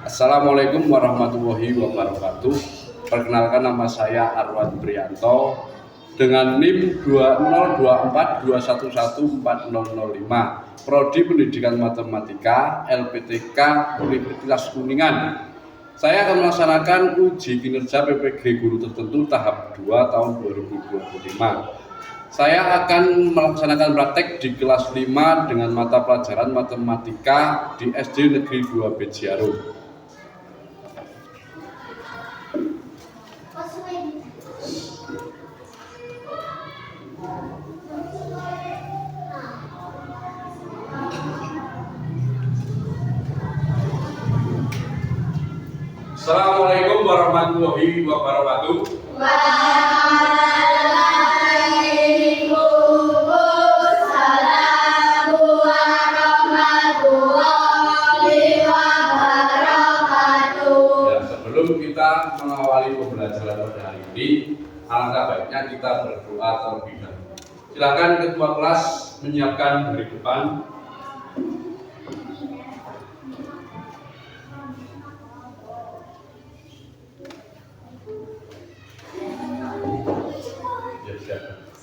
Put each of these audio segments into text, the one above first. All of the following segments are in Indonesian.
Assalamualaikum warahmatullahi wabarakatuh. Perkenalkan, nama saya Arwan Prianto dengan NIM 20242114005, Prodi Pendidikan Matematika LPTK Universitas Kuningan. Saya akan melaksanakan uji kinerja PPG guru tertentu tahap 2 tahun 2025. Saya akan melaksanakan praktek di kelas 5 dengan mata pelajaran matematika di SD Negeri 2 Bejiarum. Assalamualaikum warahmatullahi wabarakatuh. Waalaikumsalam warahmatullahi wabarakatuh. Ya, sebelum kita mengawali pembelajaran pada hari ini, alangkah baiknya kita berdoa terlebih dahulu. Silakan ketua kelas menyiapkan dari depan.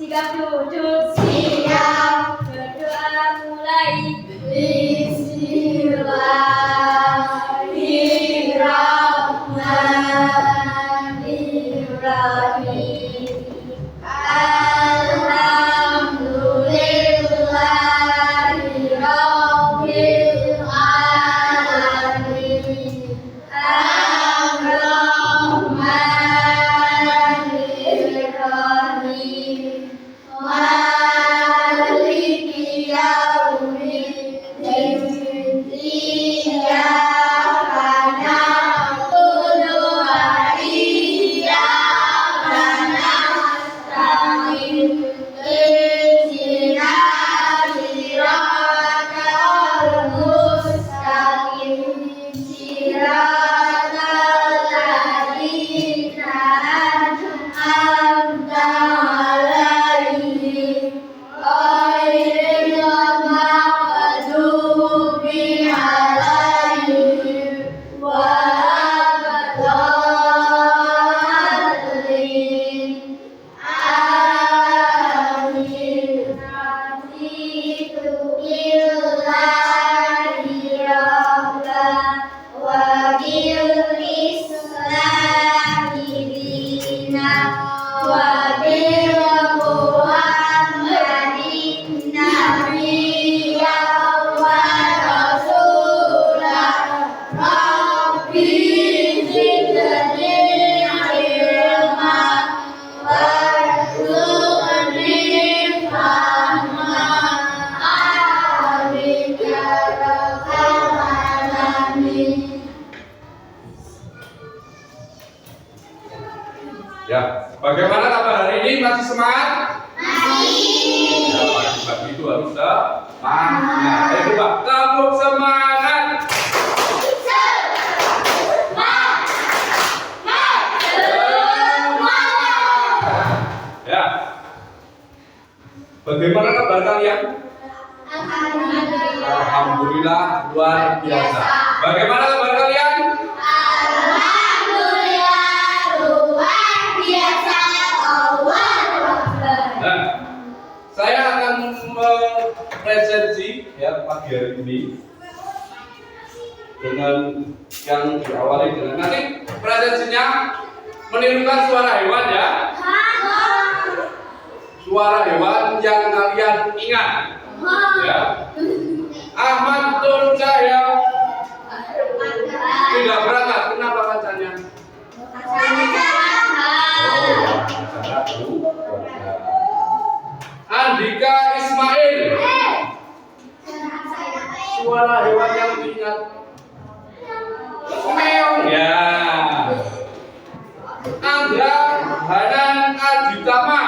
Sikap duduk, siap, berdoa mulai. Bismillahirrahmanirrahim. Alhamdulillahirabbil alamin. Maliki yaumiddin. Iyyaka na'budu wa iyyaka nasta'in. Ihdinas siratal mustaqim. Siratal ladzina an'amta 'alaihim ghairil maghdubi 'alaihim waladdallin. Amin. Raditu billahi rabban wa bil islami dinan wa bil Muhammadin nabiyyan wa rasulan. Rabbi zidni ilman warzuqni fahman. Amin ya rabbal alamin. Ya, bagaimana kabar hari ini? Masih semangat? Masih. Ya, pagi-pagi itu harus semangat. Ayo coba, tepuk semangat. Ya. Bagaimana kabar kalian? Alhamdulillah luar biasa. Bagaimana kabar kalian? Alhamdulillah luar biasa. Allah Akbar. Nah, saya akan mempresentasi ya pagi hari ini dengan yang diawali dengan nanti presensinya menirukan suara hewan ya. Suara hewan yang kalian ingat ya. Ahmad Nur Cahya tidak berangkat. Kenapa kacanya? Andika Ismail. Suara hewan yang diingat. Meong ya. Angga Hanan Aditama.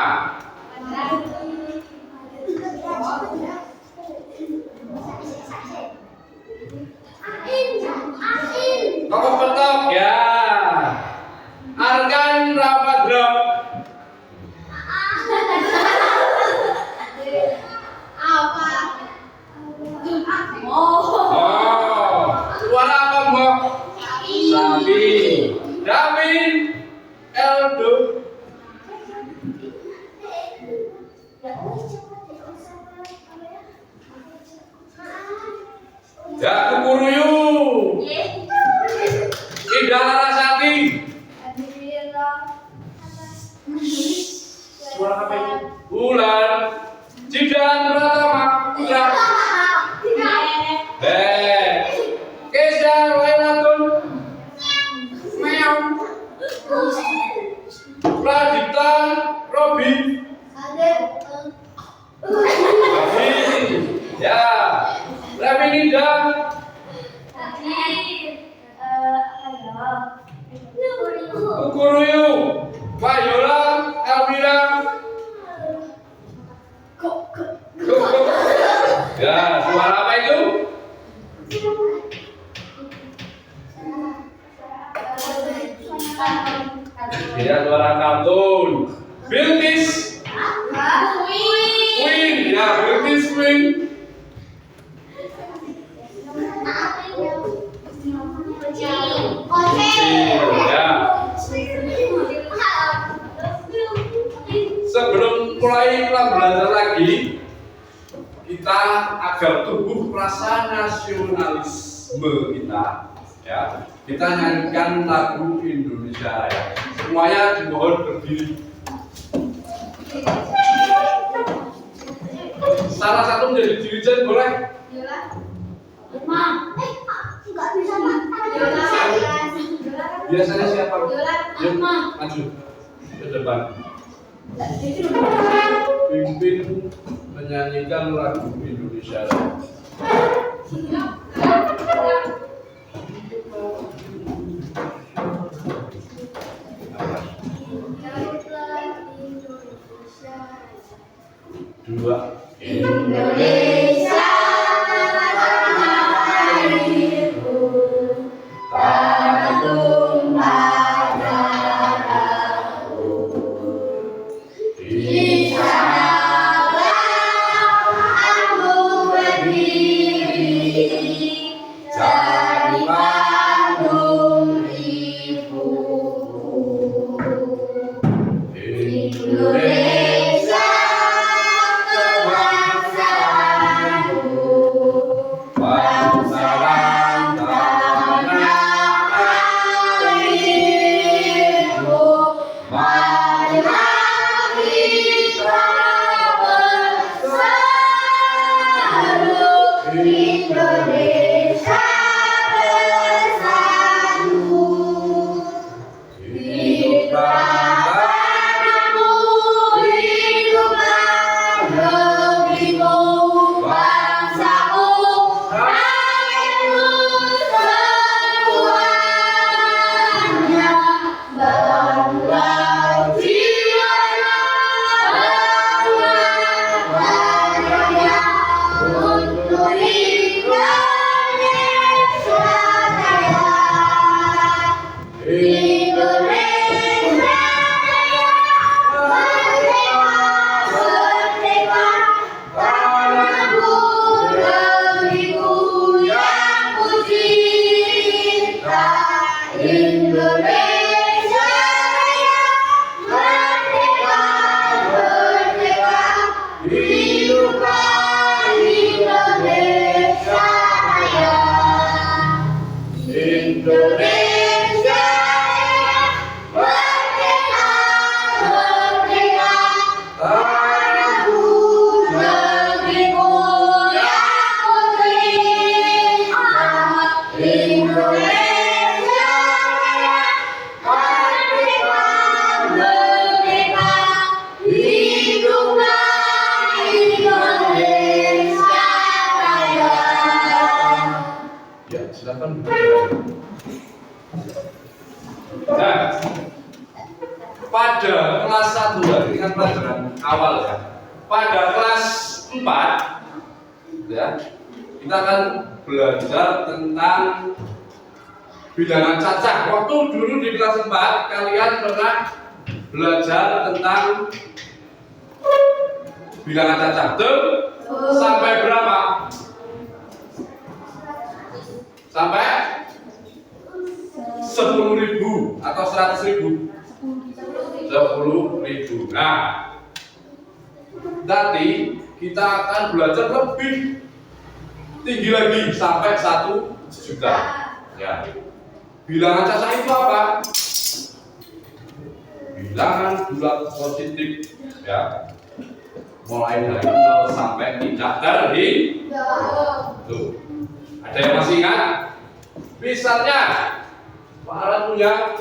Tokoh petok ya. Arkan Ramadra. Apa? Oh, suara apa, Mbak? sapi. Damin, Eldo. Ya, Kukuruyu. Indah Larasati. Suara apa itu? Bulan. Jidan Pratama Putra. Kesha Wailatun. Meow. Pradipta Robi. Robi. Ya. Rabininda. Kukuruyu. Wayola Elvira. Ya, suara apa itu? Ya, suara kartun. Bilqis. Queen. Ya, Bilqis Queen. Ya. Sebelum mulai belajar lagi, kita agar tumbuh rasa nasionalisme kita, ya. Kita nyanyikan lagu Indonesia Raya. Semuanya dimohon berdiri. Salah satu menjadi dirijen boleh? Biasanya siapa? Yuk, maju ke depan. Pimpin menyanyikan lagu Indonesia Raya. Dua. Indonesia tanah airku, tanah tumpah darahku. Di sanalah aku berdiri, jadi panggung ibuku. Indonesia kebangsaanku, bangsa dan tanah airku. Marilah kita bersatu, Indonesia bersatu. Hiduplah tanahmu, hiduplah negerimu, bangsamu, rakyatmu semuanya. Bangunlah jiwanya, bangunlah raganya, untuk Indonesia Raya. Indonesia Raya, merdeka, merdeka, tanahku, negeriku yang ku cinta. Indonesia Raya, merdeka, merdeka, hiduplah Indonesia Raya. Indonesia Raya, merdeka, merdeka, tanahku, negeriku yang ku cinta. Indonesia Raya, merdeka, merdeka, hiduplah Indonesia Raya. Ya, silakan. Nah, pada kelas 1 ya, ingat pelajaran awal ya. Pada kelas 4 ya, kita akan belajar tentang bilangan cacah. Waktu dulu di kelas 4 kalian pernah belajar tentang bilangan cacah. Tuh, sampai berapa? Sampai 100. 10.000 atau 100.000? 10.000. Nah, nanti kita akan belajar lebih tinggi lagi sampai 1 juta. Ya. Bilangan caca itu apa? Bilangan bulat positif, ya. Mulai dari 0 sampai tidak terhitung. Tuh. Ada yang masih ingat? Misalnya, Pak Alan punya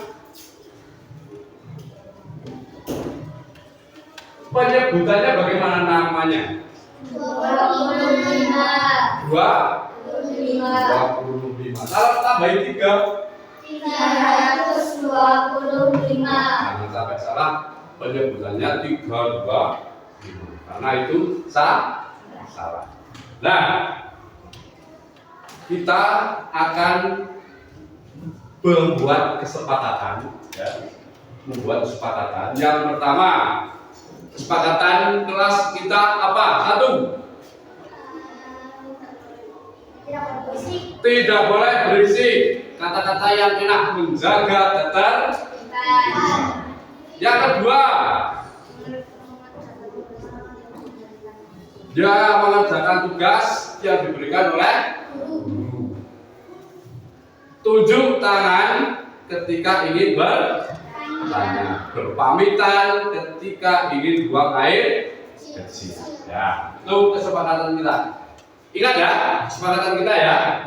penyebutannya bagaimana namanya? 25. 25. Kalau tambahin 3, 325. jangan sampai salah, penyebutannya 32. Karena itu salah. Nah, kita akan membuat kesepakatan, ya. Yang pertama, kesepakatan kelas kita apa? 1. Tidak boleh berisik. Kata-kata yang enak, menjaga ketertiban. Yang kedua, dia mengerjakan tugas yang diberikan oleh guru. Tunjuk tangan ketika ingin bertanya, berpamitan ketika ingin buang air kecil. Ya, itu kesepakatan kita. Ingat ya, kesepakatan kita ya.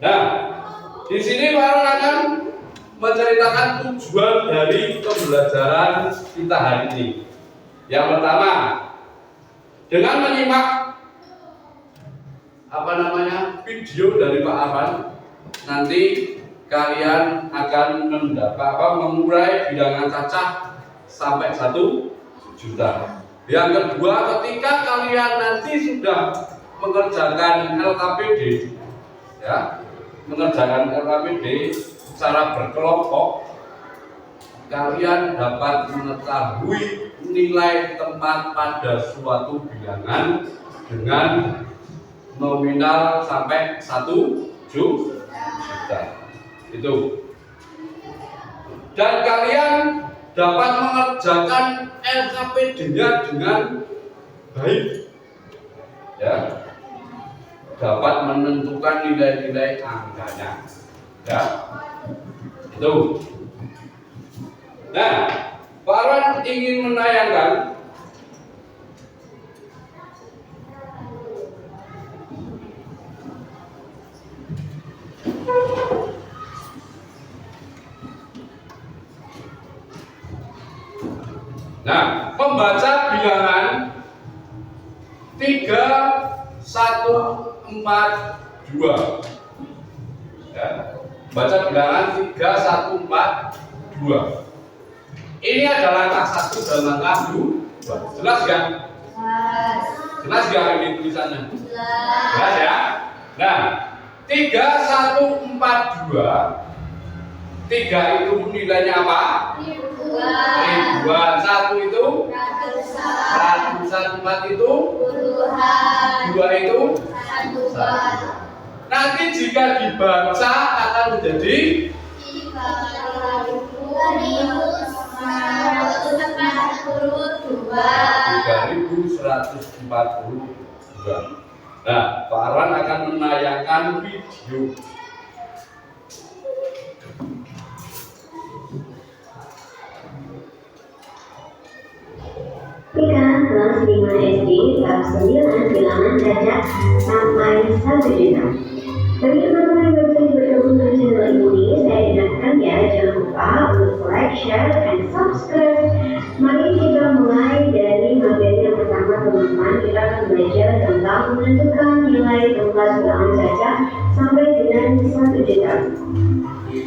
Nah, di sini Pak Alan akan menceritakan tujuan dari pembelajaran kita hari ini. Yang pertama, dengan menyimak video dari Pak Alan, nanti kalian akan mengurai bilangan cacah sampai 1 juta. Yang kedua, ketika kalian nanti sudah mengerjakan LKPD, ya, mengerjakan LKPD secara berkelompok, kalian dapat mengetahui nilai tempat pada suatu bilangan dengan nominal sampai 1 juta. Itu. Dan kalian dapat mengerjakan LKPD-nya dengan baik, ya, dapat menentukan nilai-nilai angkanya, ya, itu. Nah, Pak Alan ingin menayangkan membaca bilangan 3142. Ya, baca bilangan 3142. Ini adalah langkah 1 dan langkah 2. Jelas gak? Jelas gak ini tulisannya? Jelas ya? Nah, 3142, 3 itu nilainya apa? Ribuan. 1 itu ratusan, 4 itu puluhan, 2 itu satuan. Nanti jika dibaca akan menjadi 3142. Nah, Pak Alan akan menayangkan video. Jika kelas 5 SD tahap 9 bilangan cacat sampai 1 juta. Bagi teman-teman yang baru saja bergabung di channel ini, saya ingatkan ya, jangan lupa untuk like, share, dan subscribe. Mari kita mulai dari materi yang pertama, teman-teman. Kita akan belajar tentang menentukan nilai tempat bilangan cacat sampai dengan 1 juta.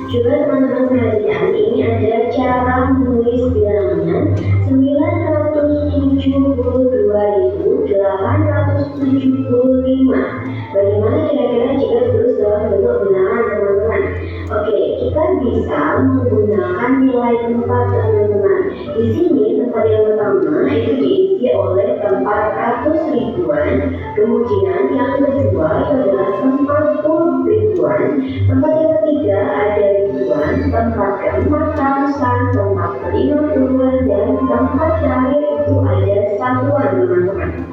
Juga teman-teman perhatikan, ini adalah cara menulis bilangan 972.875. Bagaimana kira-kira jika terus dalam bentuk bilangan, teman-teman? Oke, kita bisa menggunakan nilai tempat, teman-teman. Di sini tempat yang pertama itu diisi oleh tempat ratus ribuan, kemudian yang kedua itu adalah tempat puluh ribu. ribuan, tempat yang ketiga ada ribuan, tempat keempat ratusan, tempat kelima puluhan, dan tempat terakhir itu ada satuan teman-teman.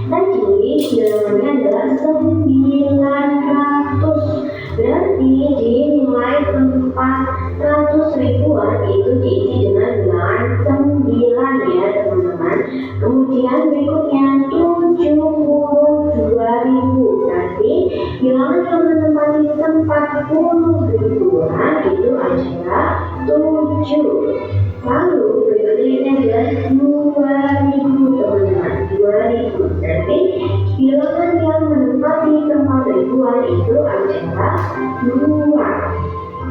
Tadi bilangannya adalah 900, berarti dinilai 400 ribuan itu diisi dengan bilangan 9 ya teman-teman. Kemudian berikutnya 72.000, berarti bilangan yang menempati tempat 40 ribuan itu adalah 7. Lalu berikutnya adalah 2.000 teman-teman, 2.000, berarti bilangan yang menempati tempat ribuan itu adalah 2.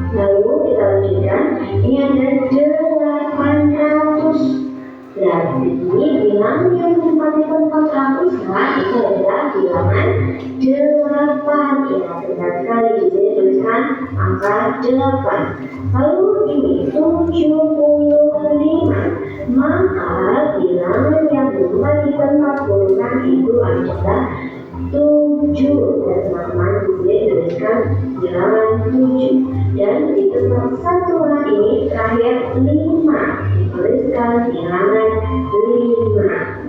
Lalu kita lanjutkan, ini ada 800, berarti bilangan yang menempati tempat ratusan itu adalah bilangan 8 ya, benar sekali, di sini tuliskan angka 8. Lalu ini 75, maka bilangan yang menempati tempat puluhan itu adalah 7 dan teman-teman boleh tuliskan bilangan 7, dan di tempat satuan ini terakhir 5, dituliskan bilangan 5.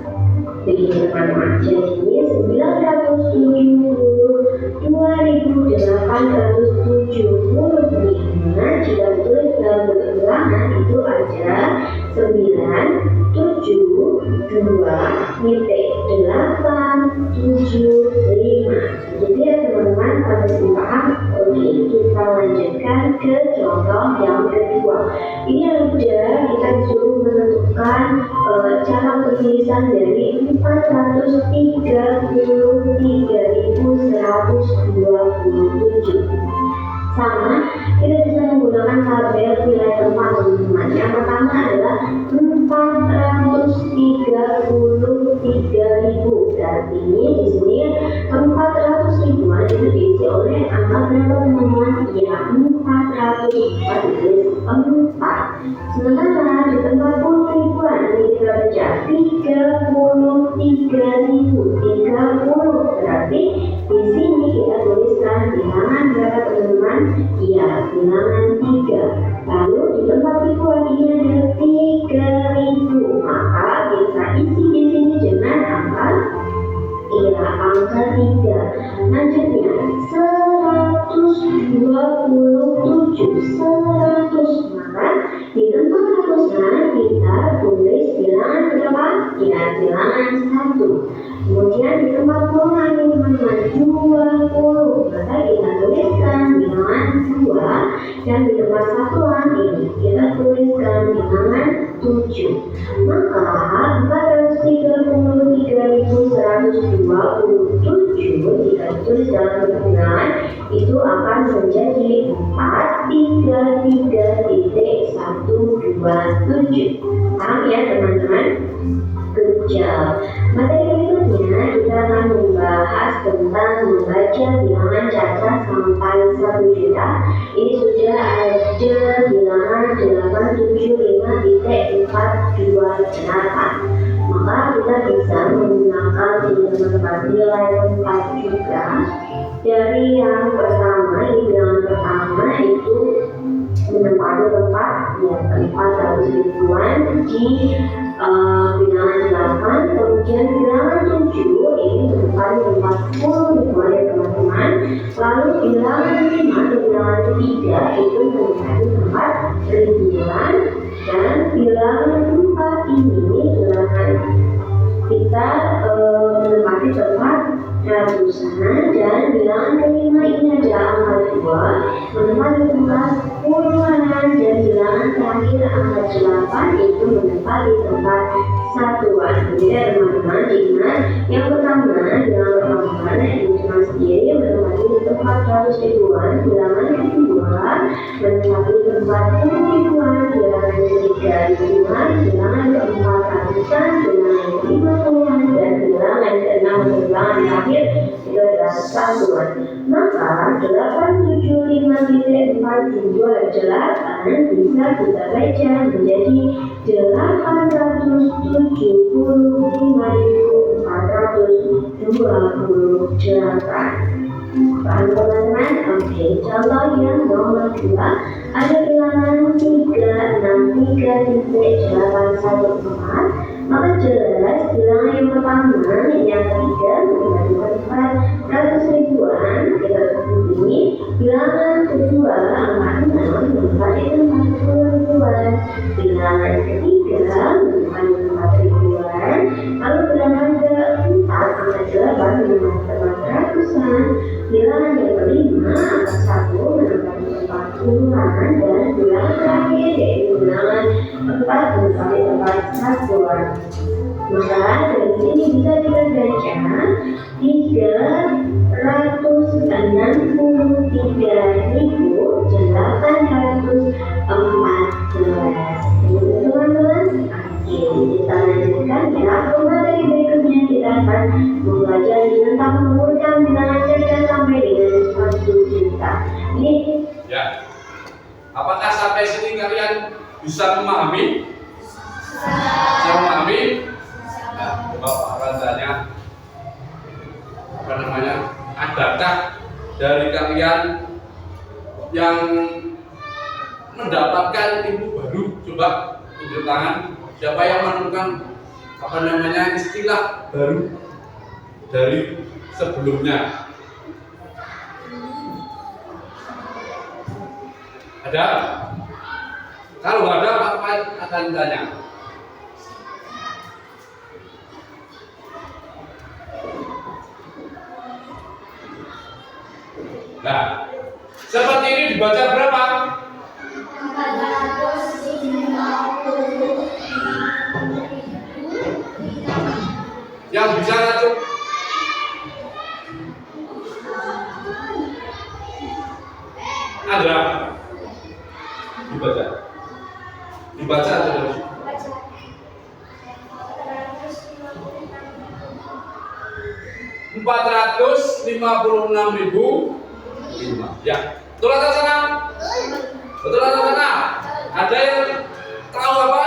Begini teman-teman, jadi 972.875 jika ditulis dalam bentuk bilangan itu ada 972.875. Jadi ya teman-teman, sampai sini paham? Oke, kita lanjutkan ke contoh yang kedua. Ini ada kita disuruh menentukan cara penulisan dari 433.127. Sama, kita bisa menggunakan tabel nilai tempat teman-teman. Yang pertama adalah 433.000. Berarti di sini 400 ribuan itu diisi oleh angka berapa teman-teman? Ya, 400. Ditulis 4. Sementara di tempat 10 ribuan ini kita baca 33.000. 30, berarti di sini kita tuliskan bilangan berapa teman-teman? Ya, bilangan 3. Lalu di tempat ribuan ini ada 3.000, maka kita isi di sini dengan angka angka 3. Lanjutnya 127, 100, maka di tempat ratusan kita tulis bilangan berapa? Ya, bilangan 1. Kemudian di tempat puluhan ini teman-teman 20, maka kita tuliskan bilangan 2, dan di tempat satuan ini kita tuliskan bilangan 7. Maka 433.127 jika ditulis dalam bentuk bilangan itu akan menjadi 433.127. Paham ya teman-teman? Good job. Materi berikutnya kita akan membahas tentang membaca bilangan cacat sampai 1 juta. Ini sudah ada bilangan 875.428. Maka kita bisa menggunakan teman-teman nilai tempat juga. Dari yang pertama, ini bilangan pertama itu menempati tempat yang 400 ribuan di bilangan 8, kemudian bilangan 7 ini menempati tempat 10 ribuan ya teman-teman. Lalu bilangan 5 dan bilangan 3 itu menempati tempat ribuan, dan bilangan 4 ini bilangan kita menempati tempat ratusan, dan bilangan kelima ini adalah angka 2 menempati tempat puluhan, dan bilangan terakhir angka 8 itu menempati tempat satuan. Jadi teman-teman ingat, yang pertama bilangan pertama ini cuma sendiri menempati tempat 100 ribuan, bilangan kedua menempati tempat 10 ribuan, bilangan ketiga ribuan, bilangan keempat ratusan, bilangan kelima puluhan, dan bilangan keenam bilangan terakhir itu adalah satuan. Maka 875.428 bisa kita baca menjadi 875.428. Paham teman-teman? Oke, contoh yang nomor 2 ada bilangan 3663.814. Maka jelas bilangan yang pertama yang ketiga membagi 400 ribuan kita ini bilangan kedua angka 6 membagi 40 ribuan, bilangan ketiga membagi 4 ribuan, lalu bilangan keempat angka 8 membagi 400-an, bilangan yang kelima angka 1 menambah 40-an, dan bilangan terakhir yaitu bilangan 4 menambah 41-an. Maka dari sini bisa kita baca 363.814. Teman-teman, oke, kita lanjutkan ya. Materi berikutnya kita akan belajar tentang mengumpulkan bilangan cacat sampai dengan 1 juta. Ini Ya. Apakah sampai sini kalian bisa memahami? Bisa memahami? Nah, coba Pak Akan tanya, adakah dari kalian yang mendapatkan ilmu baru? Coba tunjuk tangan. Siapa yang menemukan istilah baru dari sebelumnya? Ada? Kalau ada, Pak akan tanya. Nah, seperti ini dibaca berapa? 450. Yang bisa ngatur? Ada? Dibaca aja dulu. 456.005. Ya, betul atau salah? Betul atau salah? Ada yang tahu apa?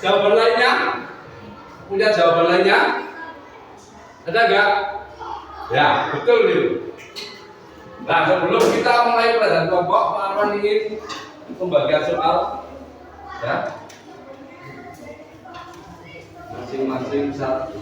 Jawaban lainnya? Punya jawaban lainnya? Ada enggak? Ya, betul nih. Nah, sebelum kita mulai pelajaran kelompok, Pak Arwan ingin pembagian soal, ya, masing-masing satu.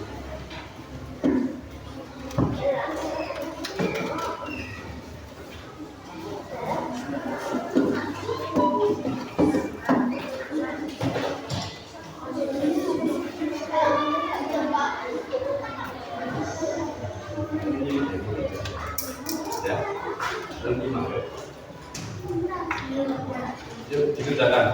Ya, dan gimana? Yuk, dikerjakan.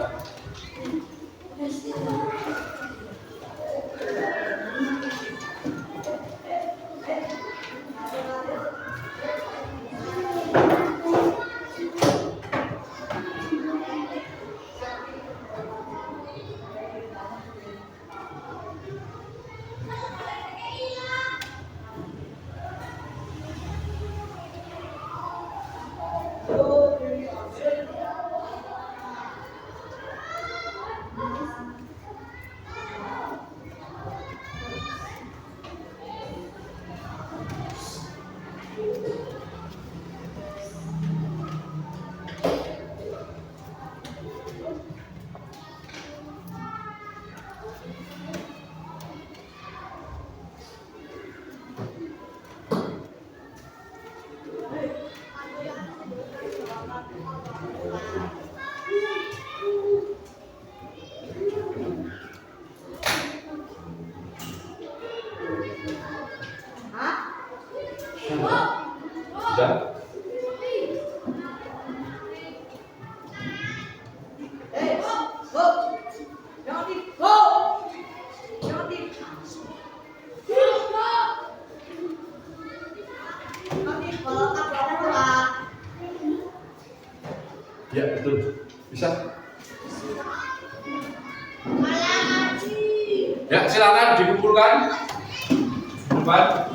Bisa? Ya, betul. Bisa? Ya, silakan dikumpulkan. Depan.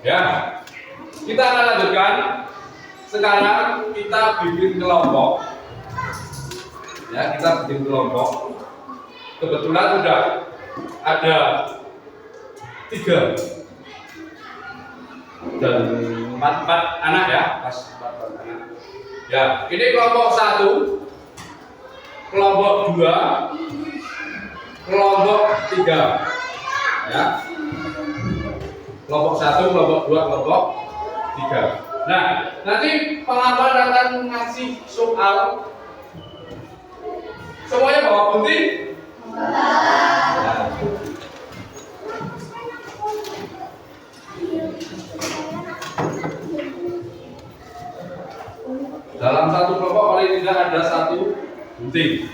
Ya, kita akan lanjutkan. Sekarang kita bikin kelompok. Ya, kita bikin kelompok. Kebetulan sudah ada 3 dan 4 anak ya, pas 4 anak. Ya, ini kelompok 1, kelompok 2, kelompok 3. Ya. Kelompok 1, kelompok 2, kelompok 3. Nah, nanti pengamal akan ngasih soal. Semuanya bawa gunting? Nah. Dalam satu kelompok paling tidak ada 1 gunting.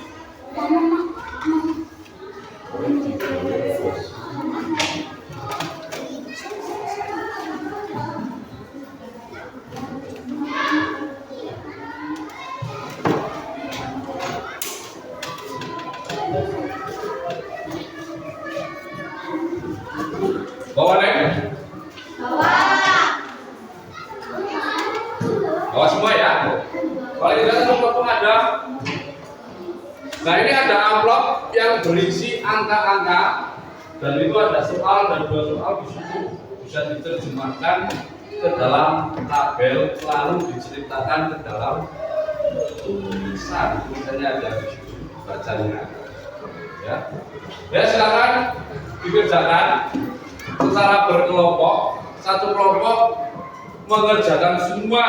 Bawa nih? Bawa semua ya? Paling tidak satu kelompok ada. Nah, ini ada amplop yang berisi angka-angka dan itu ada soal dan 2 soal di situ bisa diterjemahkan ke dalam tabel lalu diceritakan ke dalam tulisan. Tulisannya ada di situ bacanya. Ya, silakan dikerjakan secara berkelompok. Satu kelompok mengerjakan semua.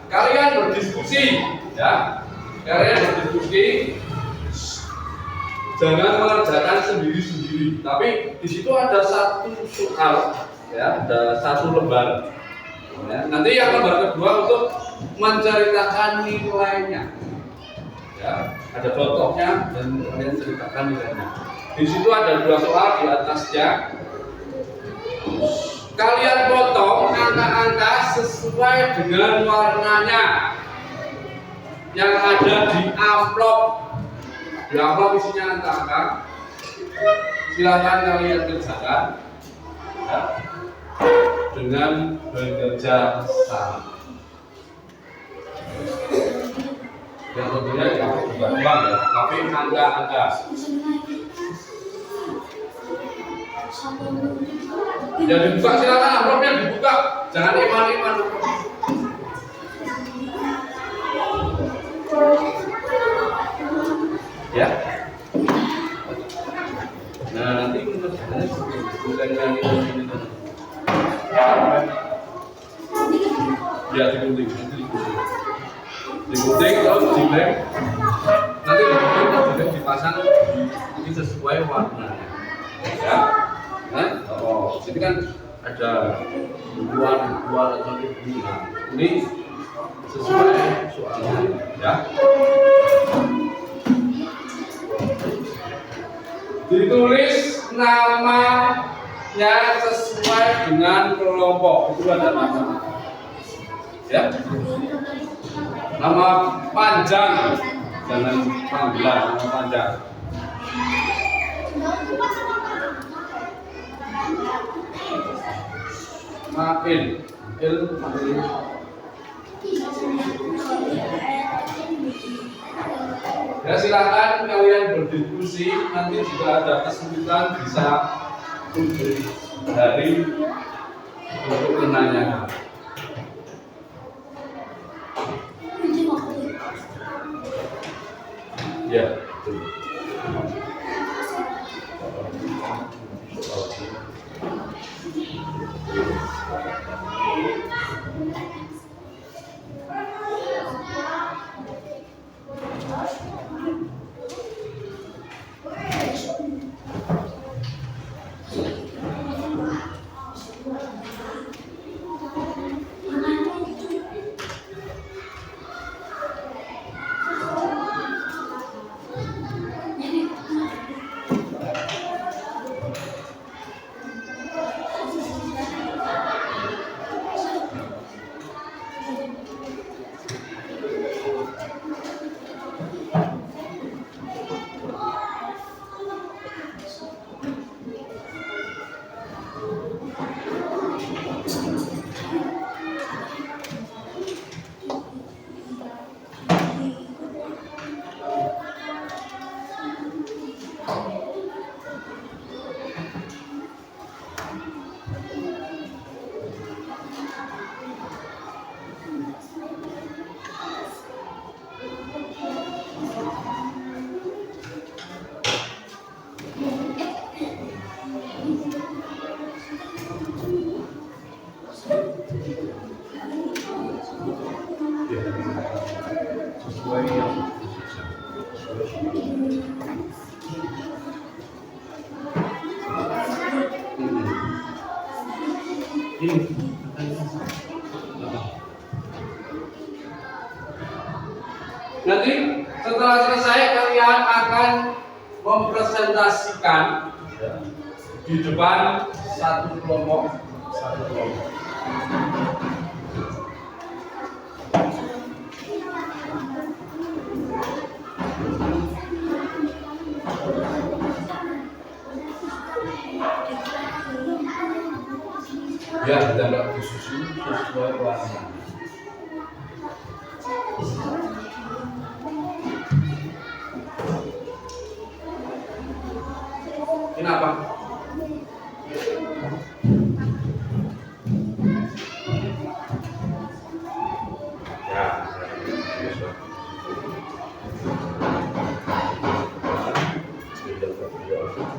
Kalian berdiskusi, ya. Kalian berdiskusi. Jangan mengerjakan sendiri-sendiri. Tapi di situ ada 1 soal, ya, ada 1 lembar. Ya, nanti yang lembar kedua untuk menceritakan nilainya. Ya, ada contohnya dan kalian ceritakan nilainya. Di situ ada 2 soal di atasnya. Kalian potong angka-angka sesuai dengan warnanya yang ada di amplop. Di amplop isinya angka-angka. Silakan kalian kerjakan ya, dengan bekerja sama. Yang tentunya bukan uang ya, tapi angka-angka. Ya dibuka, silakan amplopnya dibuka, jangan iman-iman. Ya. Nah, nanti mengerjakannya bukan yang ini. Ya digunting, digunting terus dilem. Nanti digunting dipasang ini sesuai warnanya. Ya. Nah, oh, sini kan ada dua atau lebih. Nah, ini sesuai soalnya, ya. Ditulis namanya sesuai dengan kelompok. Itu ada nama, ya. Nama panjang, jangan panggilan, nama panjang. Makin ya, silakan kalian berdiskusi. Nanti jika ada kesulitan bisa hubungi dari untuk menanyakan. Ya, betul. Nanti setelah selesai kalian akan mempresentasikan di depan satu kelompok. Ya, ditembak disusun sesuai warna. Kenapa? Ya,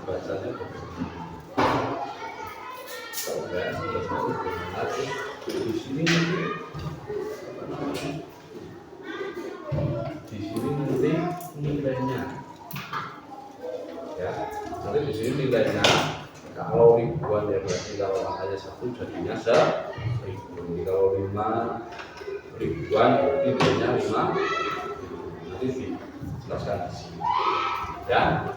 bacanya di sini nanti nilainya ya, nanti di sini nilainya kalau ribuan ya berarti kalau angkanya 1 jadinya 1000, kalau 5 ribuan berarti nilainya 5. Nanti dijelaskan di sini ya.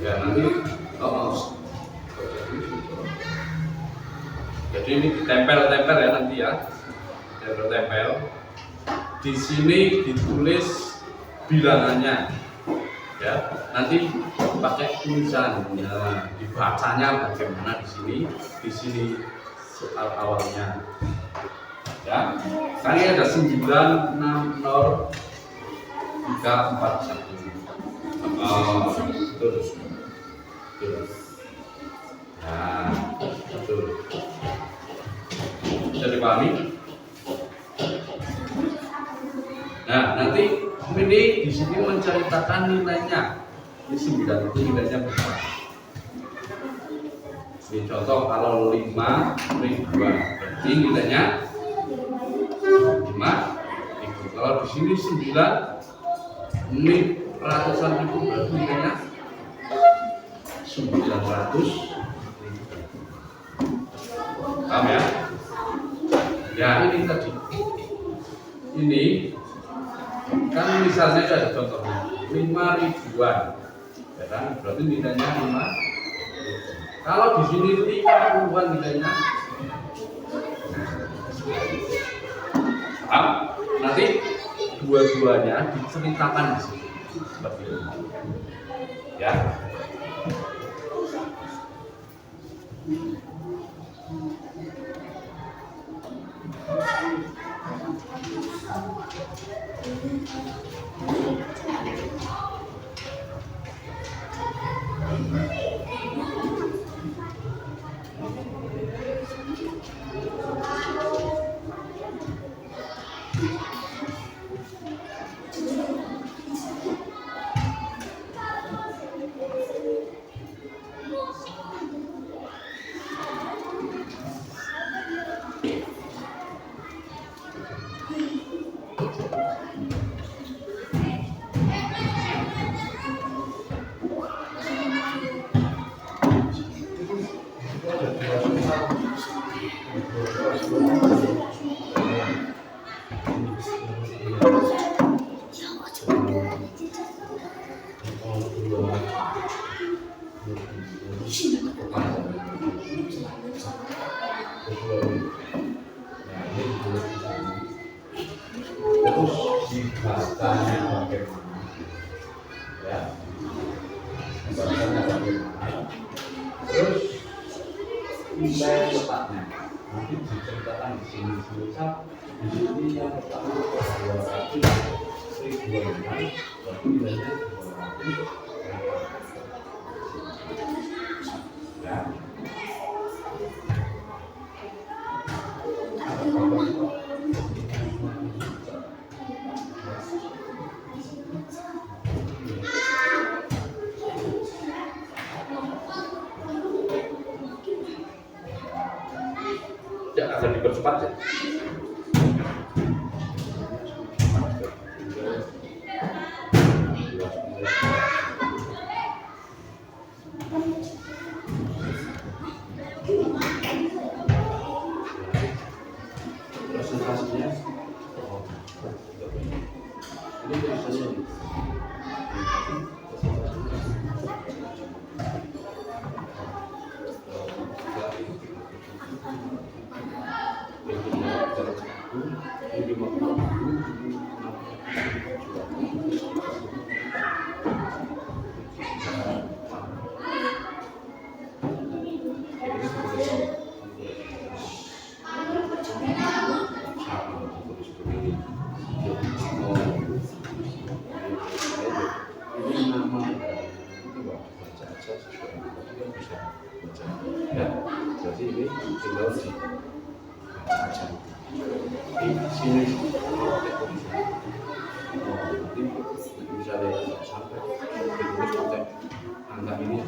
Ya nanti jadi ini ditempel-tempel ya nanti ya, tempel-tempel. Di sini ditulis bilangannya, ya. Nanti pakai tulisan, ya, dibacanya bagaimana di sini soal awalnya. Ya, kan ini ada 9, 6, 0, 3, 4, 1. Oh, betul. Betul. Nah, betul. Bisa dipahami? Nah, nanti ini di sini menceritakan nilainya. Ini 9 itu nilainya berapa? Ini contoh kalau 5 ribuan, berarti nilainya 5.000. Kalau di sini 9 ini ratusan ribu, berarti nilainya 900.000. Paham ya? Ya ini tadi. Ini kan misalnya ada contohnya 5 ribuan, ya kan? Berarti nilainya 5. Kalau di sini 50-an nilainya. Paham? Nanti dua-duanya diceritakan di sini seperti itu. Ya. Terus dibahasnya bagaimana? Ya, dibahasnya bagaimana? Terus nilai letaknya nanti diceritakan di sini sebesar di sini yang pertama 200 ribuan, berarti nilainya 200. Ya. Ya, akan dipercepat ya. Presentasinya ini tulisannya nih. Ya, jadi ini tinggal di aja di sini nanti misalnya sampai ditulis pakai angka ini ya.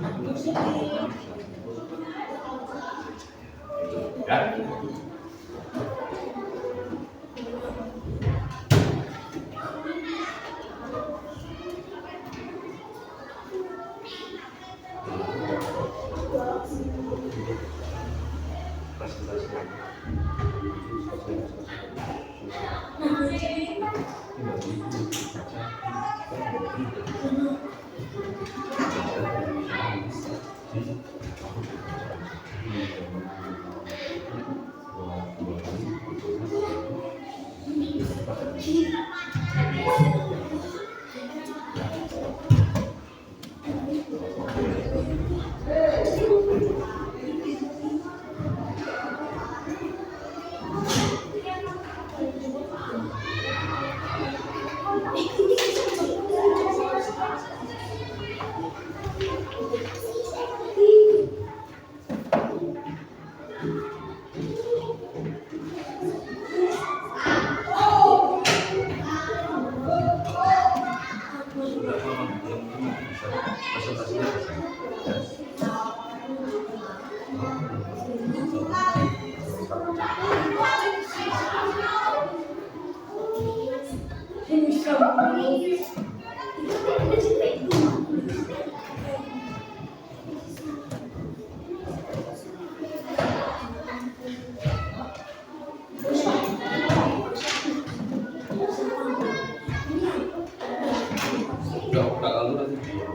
Udah lalu nanti dia.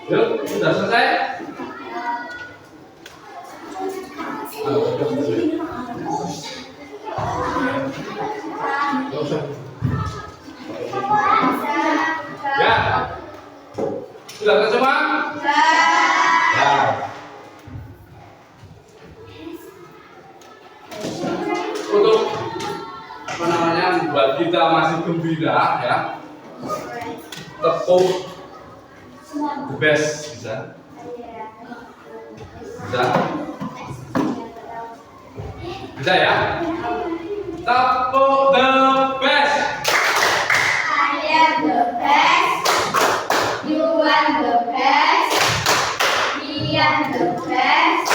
Yuk, sudah selesai? Ya, sudah semua? Ya. Untuk apa namanya buat kita masih gembira ya, tepuk the best bisa ya, tepuk the best. I am the best. You are the best. We are the best.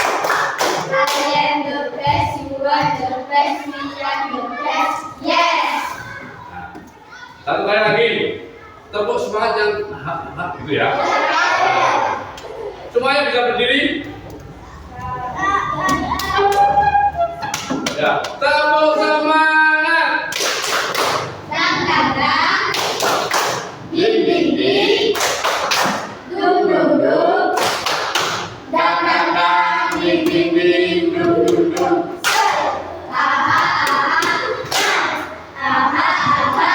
I am the best. You are the best. We are the best. Yes. Satu kali lagi, tepuk semangat yang gitu ya. Semuanya bisa berdiri. Ya, tepuk semangat. Dang dang dang. Ding ding ding. Dung dung dung. Dang dang dang. Ding ding ding. Dung dung dung. Aha aha. Aha aha.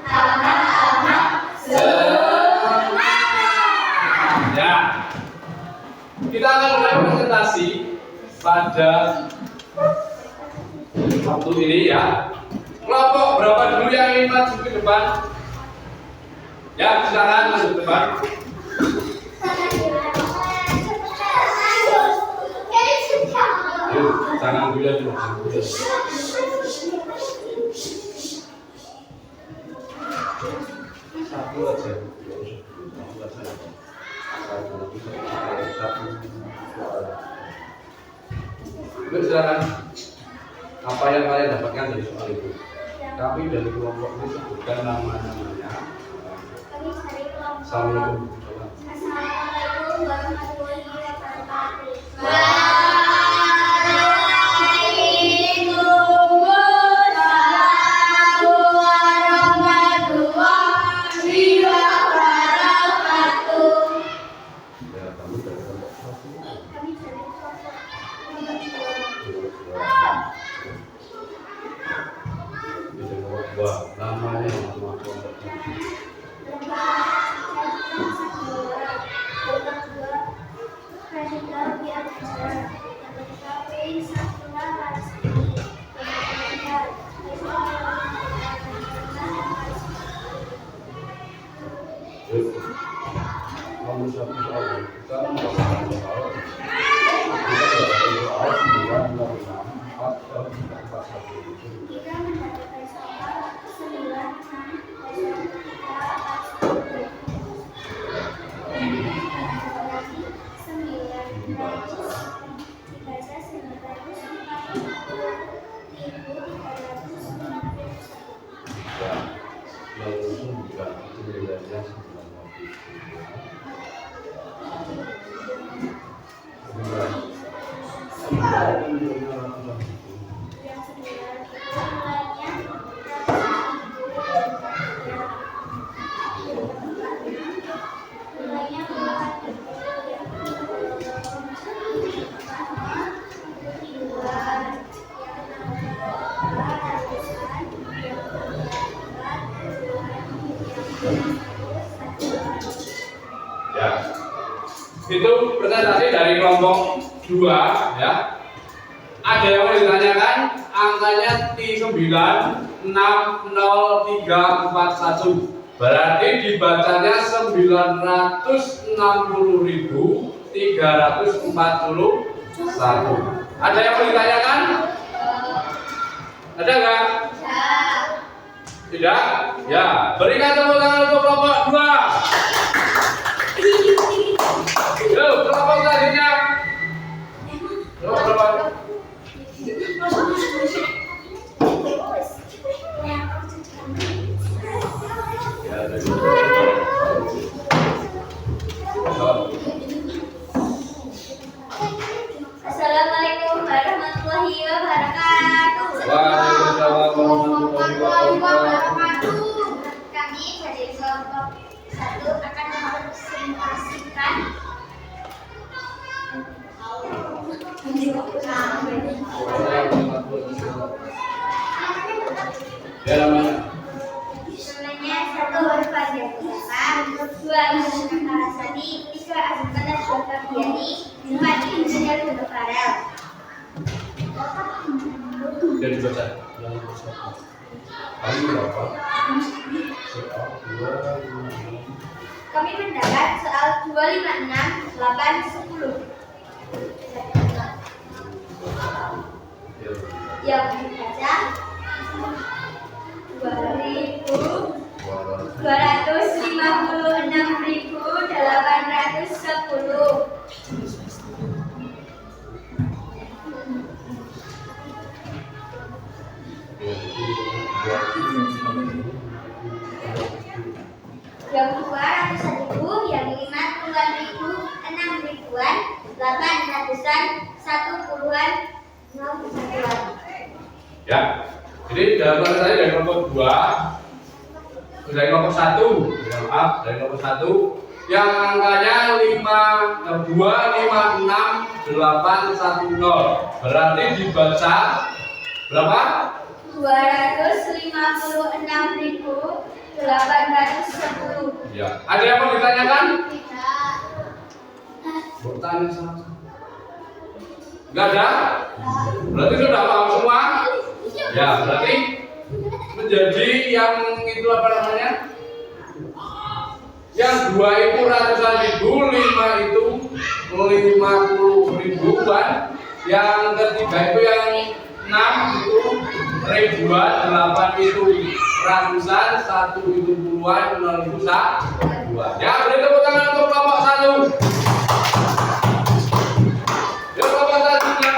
Aha aha. Semangat. Ya, kita akan mulai presentasi pada waktu ini ya. Kelompok berapa dulu yang ingin maju ke depan? Ya, silakan maju ke depan. Yuk, tangan dulu ya dulu. Satu aja. Yuk, silakan. Apa yang kalian dapatkan dari soal itu? Kami dari kelompok ini sebutkan nama-namanya. Assalamualaikum. Assalamualaikum. warahmatullahi wabarakatuh. Ya, kamu dari kelompok satu. Kami dari kelompok Jadi kelompok dua. Namanya nama kelompok satu. Yuk, kamu satu soal. Kita melakukan soal. Kita melakukan soal 9, 6, 4, 4, 1. Ya, yang usul juga nilainya 9. Ya, itu presentasi dari kelompok 2 ya. Ada yang mau ditanyakan? Angkanya T9603441. Berarti dibacanya 960.341. Ada yang mau ditanyakan? Ada nggak? Tidak? Ya, berikan tepuk tangan untuk kelompok 2. Yuk, kelompok selanjutnya. Kelompok Assalamualaikum warahmatullahi wabarakatuh. Waalaikumsalam warahmatullahi wabarakatuh. Kami dari kelompok 1 akan mempresentasikan Ya, namanya. namanya 1 huruf Fatiha Pusaka, 2 Huruf Narasani, 3 Azumana Syarkabiani, 4 Insinyur Huruf Farel. Dari baca. Kamu berapa? Soal 2. Kami mendapat soal 256, 8, 10. Yang dibaca 256.810. Yang 200.000, yang 5 puluhan ribu, 6 ribuan, 8 ratusan, 1 puluhan, 0 satuan. Ya. Jadi dalam saya dari kelompok 2, dari kelompok 1, maaf, dari kelompok 1 yang angkanya 256810. Berarti dibaca berapa? 256.810. Ya. Ada yang mau ditanyakan? Tidak. Bertanya sama. Enggak ada? Berarti sudah paham semua? Ya, berarti menjadi yang itu apa namanya? Yang 2 itu ratusan ribu, 5 itu 50 ribuan, yang ketiga itu yang 6 itu ribuan, 8 itu ratusan, 1 itu puluhan, 0 itu satuan. Ya, beri tepuk tangan untuk kelompok 1. Yuk kelompok 1-nya.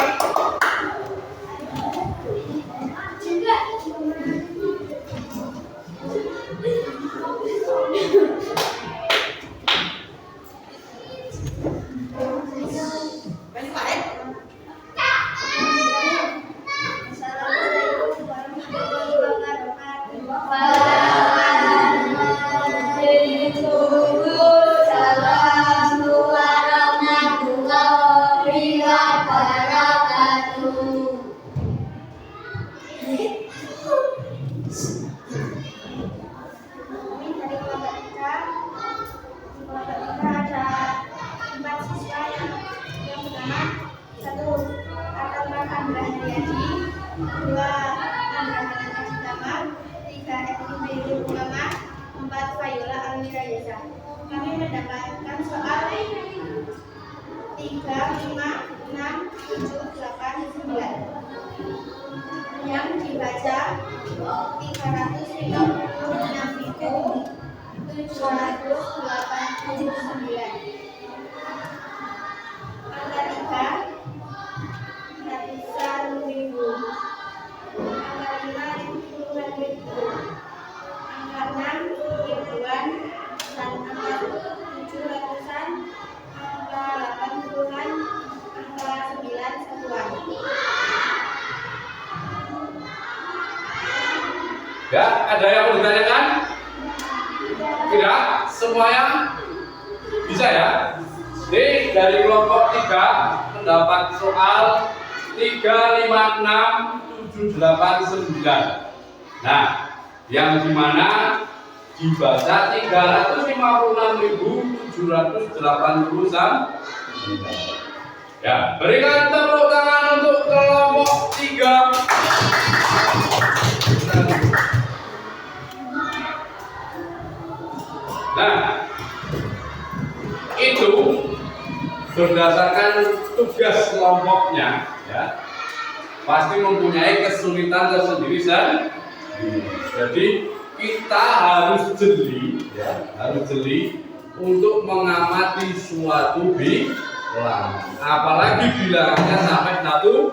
pertama, 1. Artalman Andra Haryadi, 2. Andra Hanana Citama, 3. Edwin Belu Ulama, 4. Fayola Almira Yasa. Kami mendapatkan soal 3, 5, 6, 7, 8, 9 yang dibaca 356.789. Angka 3 ratusan ribu, angka 5 puluhan ribu, angka 6 ribuan, dan angka 7 ratusan, angka 8 puluhan, angka 9 satuan. Ya, ada yang mau ditanyakan? Tidak? Semuanya bisa ya? Jadi dari kelompok 3 mendapat soal 3, 5, 6, 7, 8, 9. Nah, yang dimana dibaca 356.789. Ya, berikan tepuk tangan untuk kelompok 3. Nah, itu berdasarkan tugas kelompoknya, ya, pasti mempunyai kesulitan tersendiri. Jadi kita harus jeli, ya, harus jeli untuk mengamati suatu bilangan, apalagi bilangannya sampai 1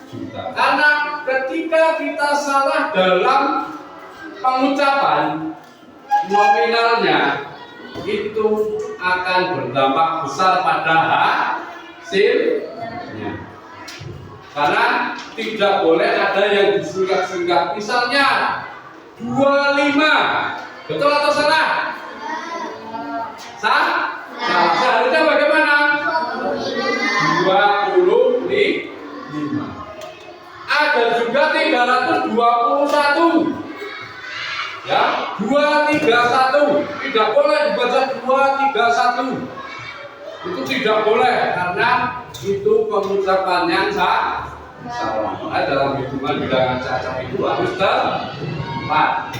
juta. Karena ketika kita salah dalam pengucapan nominalnya, itu akan berdampak besar pada hasilnya. Karena tidak boleh ada yang disingkat-singkat. Misalnya 25, betul atau salah? Salah. Seharusnya bagaimana? 25. Ada juga 321. Ya, 231 tidak boleh dibaca 231. Itu tidak boleh karena itu pengucapan yang salah. Nah, dalam hitungan bilangan cacat itu harus tepat.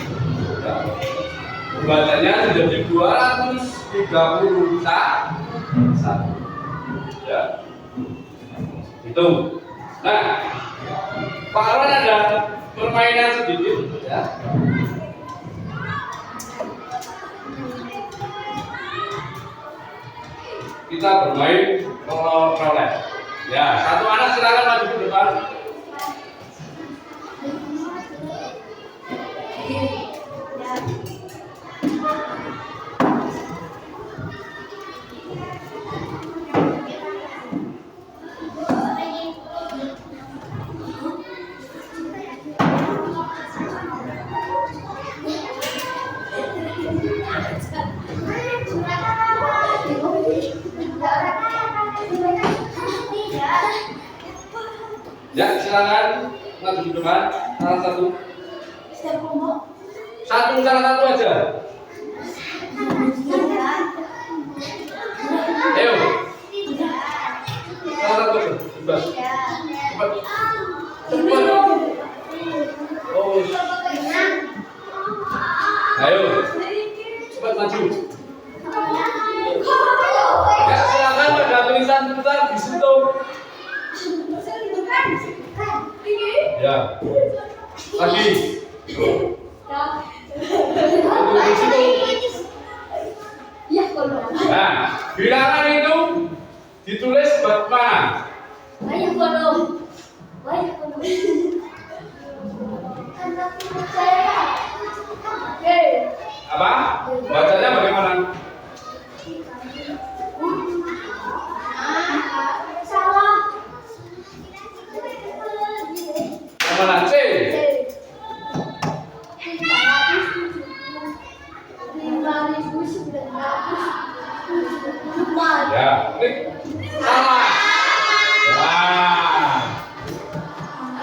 Ya. Bacanya menjadi 231. Ya. Itu. Nah, Pak Arwan ada permainan sedikit, ya. Kita bermain roulette. Ya, satu anak silakan maju ke depan. Ya, silakan maju ke depan. Salah satu. Salah satu aja. Ayo. Salah satu. Bebas. Cepat. Cepat. Oh. Ayo. Cepat maju. Ya, silakan pada tulisan sebentar di situ. Ya. Lagi. Nah, bilangan itu ditulis bagaimana? Apa? Bacanya bagaimana? Yang mana? C. Ya, klik. Salah. Nah,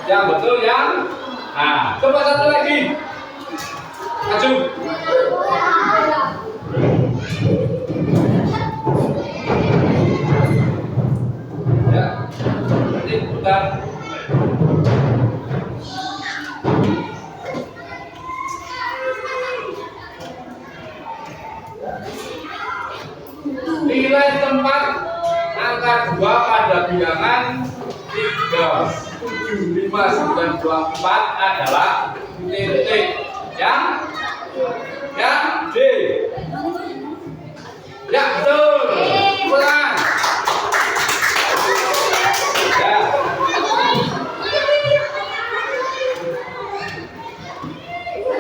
yang betul yang. Nah, coba satu lagi. Maju. Ya. sebentar. Nilai tempat angka 2 pada bilangan 3, 7, 5, 9, 2, 4 adalah titik yang D. Ya, betul. Ulang. Ya.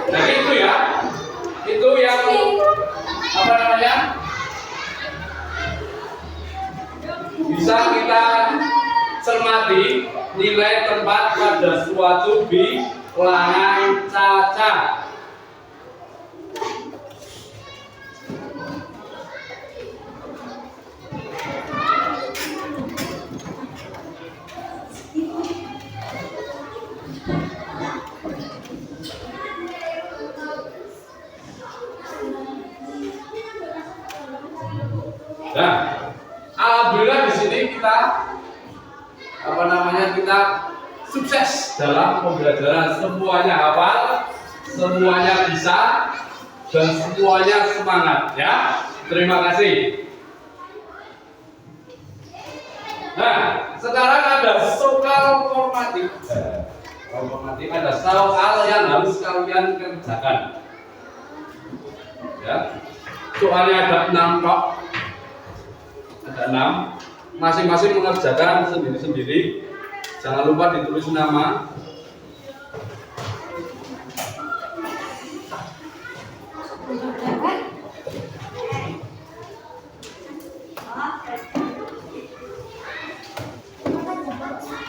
Jadi itu ya. Itu yang apa namanya? Bisa kita cermati nilai tempat pada suatu bilangan cacat. Nah, alhamdulillah di sini kita kita sukses dalam pembelajaran, semuanya hafal, semuanya bisa, dan semuanya semangat ya. Terima kasih. Nah, sekarang ada soal formatif. Ada soal yang harus kalian kerjakan. Ya, soalnya ada 6 kok. Ada 6, masing-masing mengerjakan sendiri-sendiri. Jangan lupa ditulis nama.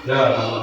Ya, nama.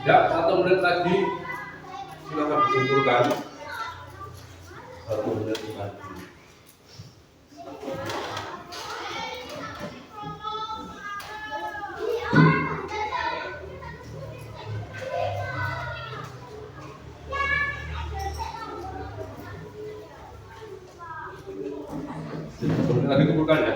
Ya, 1 menit lagi. Silakan dikumpulkan. 1 menit lagi. Lagi kumpulkan ya.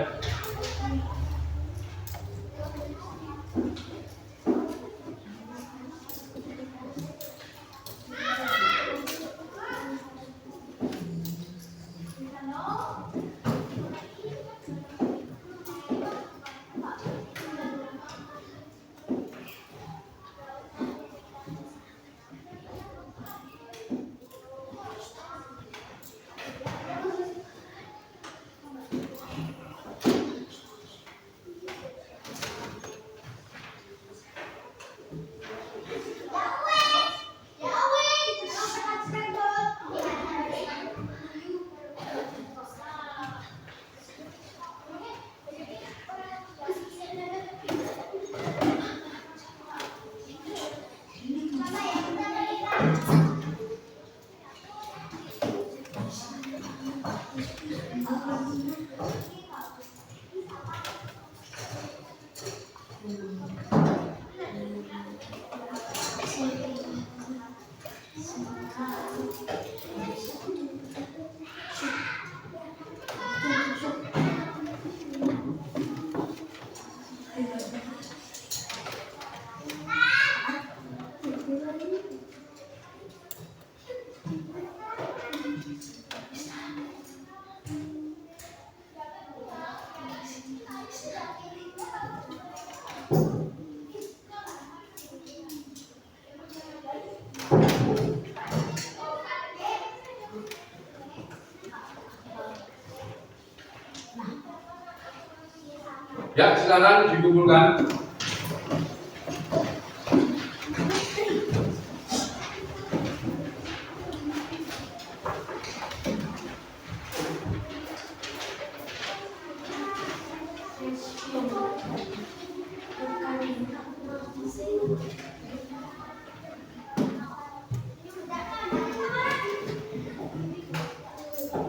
Ya, silakan dikumpulkan.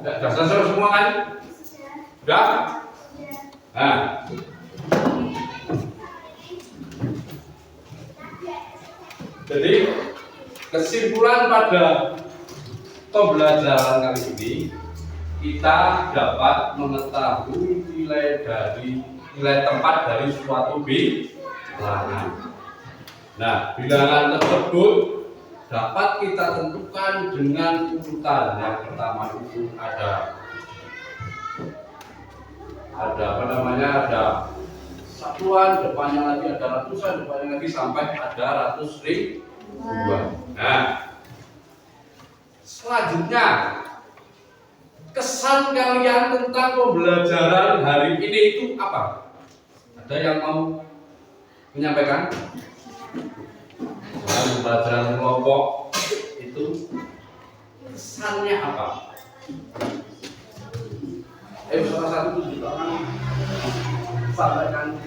Ya, sudah selesai semua kan? Sudah? Nah. Jadi kesimpulan pada pembelajaran kali ini, kita dapat mengetahui nilai tempat dari suatu bilangan. Nah, bilangan tersebut dapat kita tentukan dengan urutan. Yang pertama itu ada satuan, depannya lagi ada ratusan, depannya lagi sampai ada ratus ribuan. Nah, selanjutnya kesan kalian tentang pembelajaran hari ini itu apa? Ada yang mau menyampaikan? Dalam pembelajaran kelompok itu kesannya apa? Salah satu itu juga sampaikan.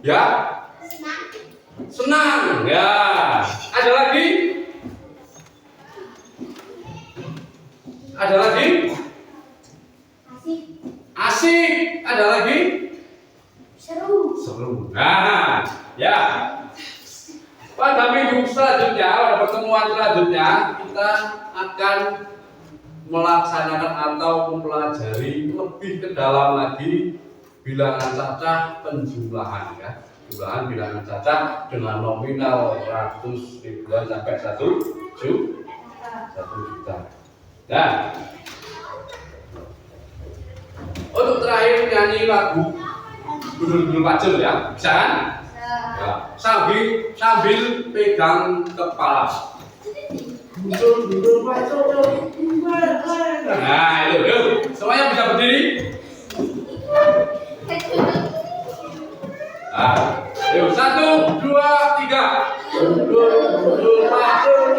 Ya, senang. Ya, ada lagi? Ada lagi? Asik. Ada lagi? Seru. Nah, ya. Pada minggu selanjutnya, pada pertemuan selanjutnya, kita akan melaksanakan atau mempelajari lebih ke dalam lagi bilangan cacah penjumlahan, ya. Jumlahan bilangan cacah dengan nominal ratus ribuan sampai 1 juta. Nah, untuk terakhir nyanyi lagu Gundul-gundul pacul ya, bisa kan? Ya. Sambil pegang kepala. Gundul-gundul pacul. Nah, itu. Semuanya bisa berdiri? Nah, yuk 1, 2, 3. Gundul-gundul pacul.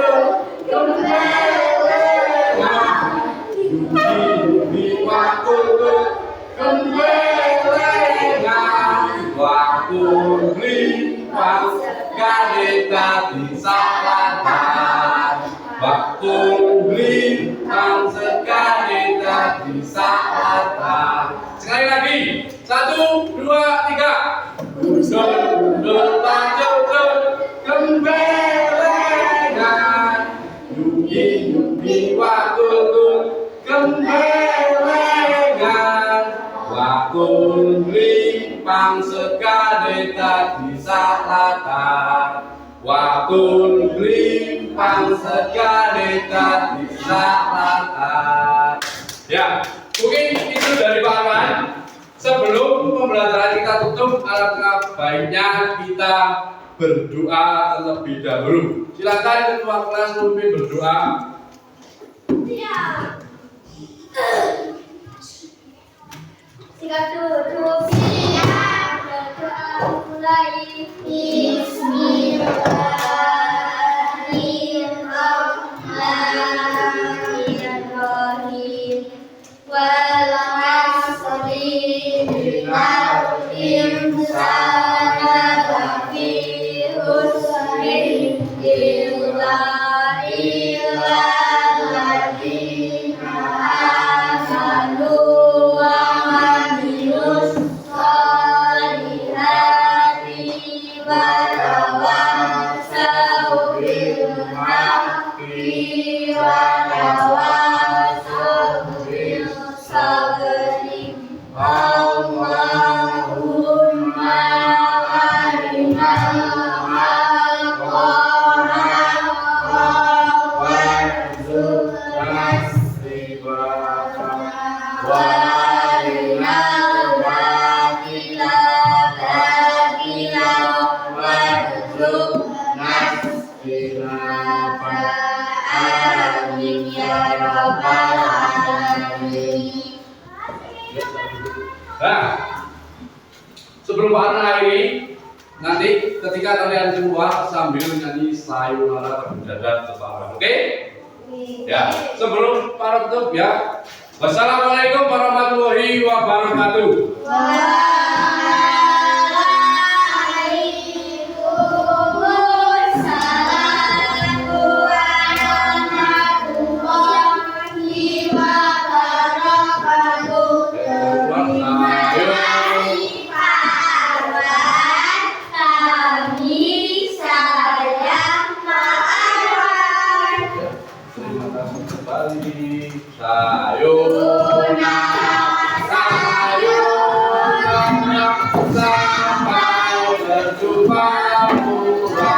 pang sekali tadi salatan. Waktu lintang sekali tadi salatan. Sekali lagi, 1, 2, 3. Gundul bajul gembelengan, yuki wakul gembelengan, wakul lintang sekali tadi salatan. Wakul limpang sekali tadi salatan. Ya, mungkin itu dari Pak Arman. Sebelum pembelajaran kita tutup, alangkah baiknya kita berdoa terlebih dahulu. Silakan ketua kelas memimpin berdoa. Sikat duduk, siap, berdoa mulai. Bismillahirrahmanirrahim. Wal 'asri innal insana lafi khusrin illa alladzina amanu wa 'amilus sholihati wa tawassaw bil haqqi wa tawassaw bil sabri. Allahumma arinal haqqa haqqa warzuqna ittiba'ahu wa arinal batila batila warzuqna ijtinaba. Amin ya rabbal alamin. Nah, sebelum Pak Arman akhiri, nanti ketika kalian keluar sambil nyanyi sayonara berdadat bersama, oke? Ya, sebelum para tutup ya. Wassalamualaikum warahmatullahi wabarakatuh. Waalaikumsalam warahmatullahi wabarakatuh. Hari Pahlawan, kami sayang Pak Arman. Terima kasih kembali. Sayonara, sayonara, sampai berjumpa pula.